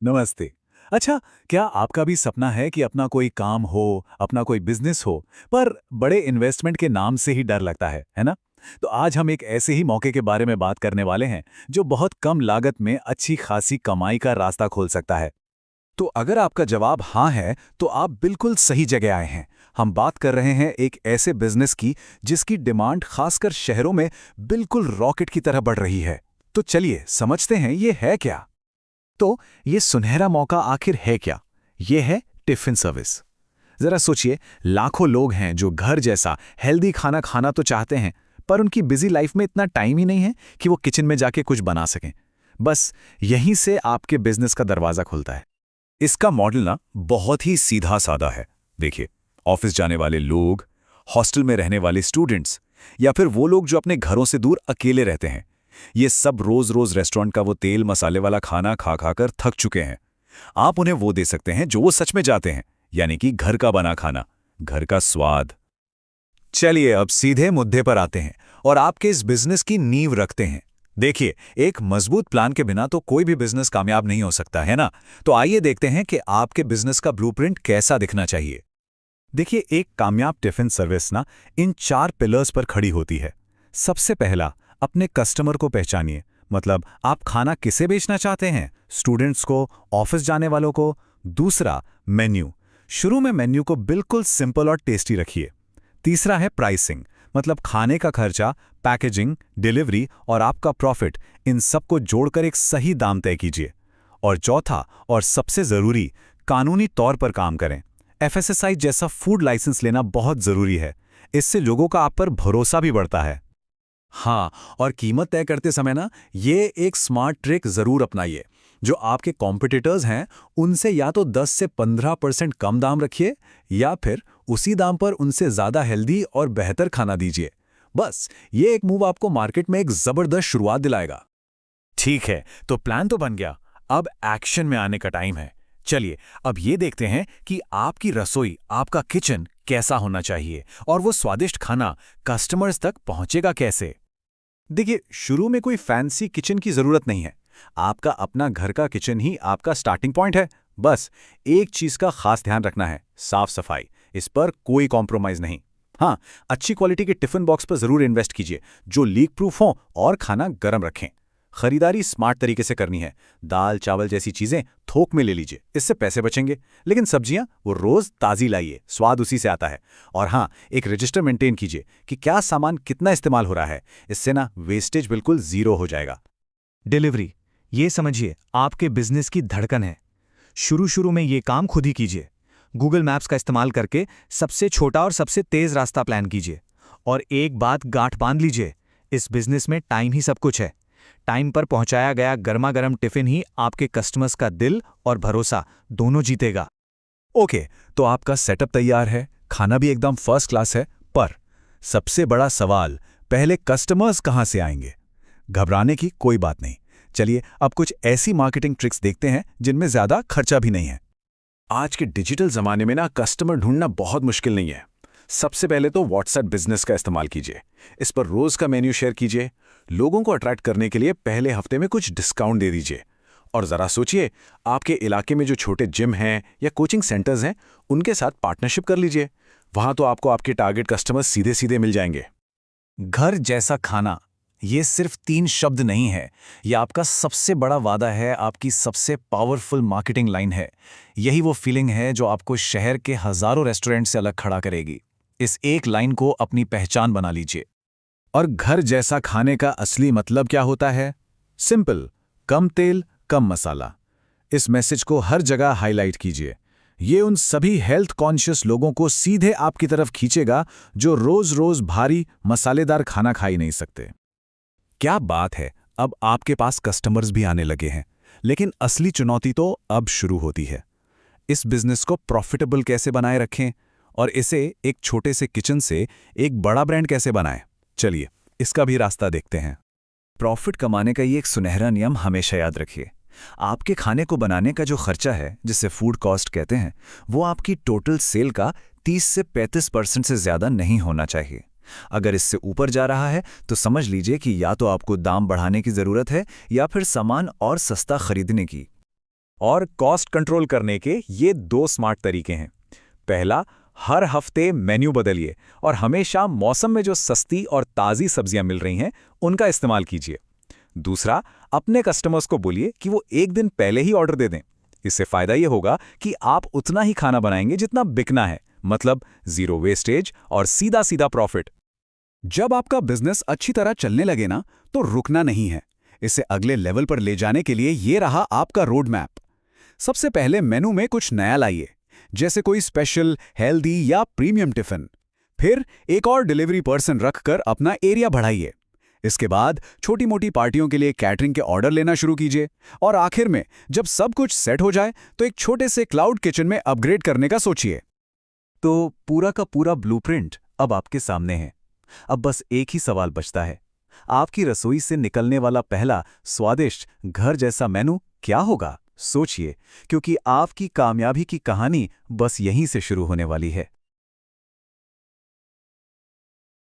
नमस्ते। अच्छा, क्या आपका भी सपना है कि अपना कोई काम हो, अपना कोई बिजनेस हो, पर बड़े इन्वेस्टमेंट के नाम से ही डर लगता है ना? तो आज हम एक ऐसे ही मौके के बारे में बात करने वाले हैं, जो बहुत कम लागत में अच्छी खासी कमाई का रास्ता खोल सकता है। तो अगर आपका जवाब हाँ है, तो आप बिल्कुल सही जगह आए हैं। हम बात कर रहे हैं एक ऐसे बिजनेस की, जिसकी डिमांड खासकर शहरों में बिल्कुल रॉकेट की तरह बढ़ रही है। तो चलिए समझते हैं ये है क्या। तो ये सुनहरा मौका आखिर है क्या? ये है टिफिन सर्विस। जरा सोचिए, लाखों लोग हैं जो घर जैसा हेल्दी खाना खाना तो चाहते हैं, पर उनकी बिजी लाइफ में इतना टाइम ही नहीं है कि वो किचन में जाके कुछ बना सकें। बस यहीं से आपके बिजनेस का दरवाजा खुलता है। इसका मॉडल ना बहुत ही सीधा साधा है। देखिए, ऑफिस जाने वाले लोग, हॉस्टल में रहने वाले स्टूडेंट्स, या फिर वो लोग जो अपने घरों से दूर अकेले रहते हैं, ये सब रोज रोज रेस्टोरेंट का वो तेल मसाले वाला खाना खा खाकर थक चुके हैं। आप उन्हें वो दे सकते हैं जो वो सच में चाहते हैं, यानी कि घर का बना खाना, घर का स्वाद। चलिए अब सीधे मुद्दे पर आते हैं और आपके इस बिजनेस की नींव रखते हैं। देखिए, एक मजबूत प्लान के बिना तो कोई भी बिजनेस कामयाब नहीं हो सकता है ना। तो आइए देखते हैं कि आपके बिजनेस का ब्लूप्रिंट कैसा दिखना चाहिए। देखिए, एक कामयाब टिफिन सर्विस ना इन 4 पिलर्स पर खड़ी होती है। सबसे पहला, अपने कस्टमर को पहचानिए। मतलब आप खाना किसे बेचना चाहते हैं, स्टूडेंट्स को, ऑफिस जाने वालों को। दूसरा, मेन्यू। शुरू में मेन्यू को बिल्कुल सिंपल और टेस्टी रखिए। तीसरा है प्राइसिंग, मतलब खाने का खर्चा, पैकेजिंग, डिलीवरी और आपका प्रॉफिट, इन सबको जोड़कर एक सही दाम तय कीजिए। और चौथा और सबसे जरूरी, कानूनी तौर पर काम करें। एफएसएसआई जैसा फूड लाइसेंस लेना बहुत जरूरी है। इससे लोगों का आप पर भरोसा भी बढ़ता है। हाँ, और कीमत तय करते समय ना ये एक स्मार्ट ट्रिक जरूर अपनाइए। जो आपके कॉम्पिटिटर्स हैं, उनसे या तो 10 से 15% कम दाम रखिए, या फिर उसी दाम पर उनसे ज्यादा हेल्दी और बेहतर खाना दीजिए। बस ये एक मूव आपको मार्केट में एक जबरदस्त शुरुआत दिलाएगा। ठीक है, तो प्लान तो बन गया। अब एक्शन में आने का टाइम है। चलिए अब ये देखते हैं कि आपकी रसोई, आपका किचन कैसा होना चाहिए और वो स्वादिष्ट खाना कस्टमर्स तक पहुंचेगा कैसे। देखिए, शुरू में कोई फैंसी किचन की जरूरत नहीं है। आपका अपना घर का किचन ही आपका स्टार्टिंग पॉइंट है। बस एक चीज का खास ध्यान रखना है, साफ सफाई। इस पर कोई कॉम्प्रोमाइज नहीं। हाँ, अच्छी क्वालिटी के टिफिन बॉक्स पर जरूर इन्वेस्ट कीजिए, जो लीक प्रूफ हों और खाना गर्म रखें। खरीदारी स्मार्ट तरीके से करनी है। दाल चावल जैसी चीजें थोक में ले लीजिए, इससे पैसे बचेंगे। लेकिन सब्जियां वो रोज ताजी लाइए, स्वाद उसी से आता है। और हाँ, एक रजिस्टर मेंटेन कीजिए कि क्या सामान कितना इस्तेमाल हो रहा है। इससे ना वेस्टेज बिल्कुल जीरो हो जाएगा। डिलीवरी, ये समझिए आपके बिजनेस की धड़कन है। शुरू शुरू में ये काम खुद ही कीजिए। गूगल मैप्स का इस्तेमाल करके सबसे छोटा और सबसे तेज रास्ता प्लान कीजिए। और एक बात गांठ बांध लीजिए, इस बिजनेस में टाइम ही सब कुछ है। टाइम पर पहुंचाया गया गर्मा गर्म टिफिन ही आपके कस्टमर्स का दिल और भरोसा दोनों जीतेगा। ओके, तो आपका सेटअप तैयार है, खाना भी एकदम फर्स्ट क्लास है, पर सबसे बड़ा सवाल, पहले कस्टमर्स कहाँ से आएंगे? घबराने की कोई बात नहीं। चलिए अब कुछ ऐसी मार्केटिंग ट्रिक्स देखते हैं जिनमें ज्यादा खर्चा भी नहीं है। आज के डिजिटल जमाने में ना कस्टमर ढूंढना बहुत मुश्किल नहीं है। सबसे पहले तो व्हाट्सएप बिजनेस का इस्तेमाल कीजिए। इस पर रोज का मेन्यू शेयर कीजिए। लोगों को अट्रैक्ट करने के लिए पहले हफ्ते में कुछ डिस्काउंट दे दीजिए। और जरा सोचिए, आपके इलाके में जो छोटे जिम हैं या कोचिंग सेंटर्स हैं, उनके साथ पार्टनरशिप कर लीजिए। वहां तो आपको आपके टारगेट कस्टमर्स सीधे सीधे मिल जाएंगे। घर जैसा खाना, ये सिर्फ 3 शब्द नहीं है। ये आपका सबसे बड़ा वादा है, आपकी सबसे पावरफुल मार्केटिंग लाइन है। यही वो फीलिंग है जो आपको शहर के हजारों रेस्टोरेंट से अलग खड़ा करेगी। इस एक लाइन को अपनी पहचान बना लीजिए। और घर जैसा खाने का असली मतलब क्या होता है? सिंपल, कम तेल, कम मसाला। इस मैसेज को हर जगह हाईलाइट कीजिए। ये उन सभी हेल्थ कॉन्शियस लोगों को सीधे आपकी तरफ खींचेगा जो रोज रोज भारी मसालेदार खाना खा ही नहीं सकते। क्या बात है, अब आपके पास कस्टमर्स भी आने लगे हैं। लेकिन असली चुनौती तो अब शुरू होती है। इस बिजनेस को प्रॉफिटेबल कैसे बनाए रखें और इसे एक छोटे से किचन से एक बड़ा ब्रांड कैसे बनाएं? चलिए इसका भी रास्ता देखते हैं। प्रॉफिट कमाने का ये एक सुनहरा नियम हमेशा याद रखिए। आपके खाने को बनाने का जो खर्चा है, जिसे फूड कॉस्ट कहते हैं, वो आपकी टोटल सेल का 30 से 35% से ज्यादा नहीं होना चाहिए। अगर इससे ऊपर जा रहा है तो समझ लीजिए कि या तो आपको दाम बढ़ाने की जरूरत है या फिर सामान और सस्ता खरीदने की। और कॉस्ट कंट्रोल करने के ये 2 स्मार्ट तरीके हैं। पहला, हर हफ्ते मेन्यू बदलिए और हमेशा मौसम में जो सस्ती और ताज़ी सब्जियां मिल रही हैं उनका इस्तेमाल कीजिए। दूसरा, अपने कस्टमर्स को बोलिए कि वो एक दिन पहले ही ऑर्डर दे दें। इससे फायदा ये होगा कि आप उतना ही खाना बनाएंगे जितना बिकना है, मतलब जीरो वेस्टेज और सीधा सीधा प्रॉफिट। जब आपका बिजनेस अच्छी तरह चलने लगे ना, तो रुकना नहीं है। इसे अगले लेवल पर ले जाने के लिए ये रहा आपका रोड मैप। सबसे पहले मेनू में कुछ नया लाइए, जैसे कोई स्पेशल, हेल्दी या प्रीमियम टिफिन। फिर एक और डिलीवरी पर्सन रखकर अपना एरिया बढ़ाइए। इसके बाद छोटी मोटी पार्टियों के लिए कैटरिंग के ऑर्डर लेना शुरू कीजिए। और आखिर में जब सब कुछ सेट हो जाए तो एक छोटे से क्लाउड किचन में अपग्रेड करने का सोचिए। तो पूरा का पूरा ब्लूप्रिंट अब आपके सामने है। अब बस एक ही सवाल बचता है, आपकी रसोई से निकलने वाला पहला स्वादिष्ट घर जैसा मेनू क्या होगा? सोचिए, क्योंकि आपकी कामयाबी की कहानी बस यहीं से शुरू होने वाली है।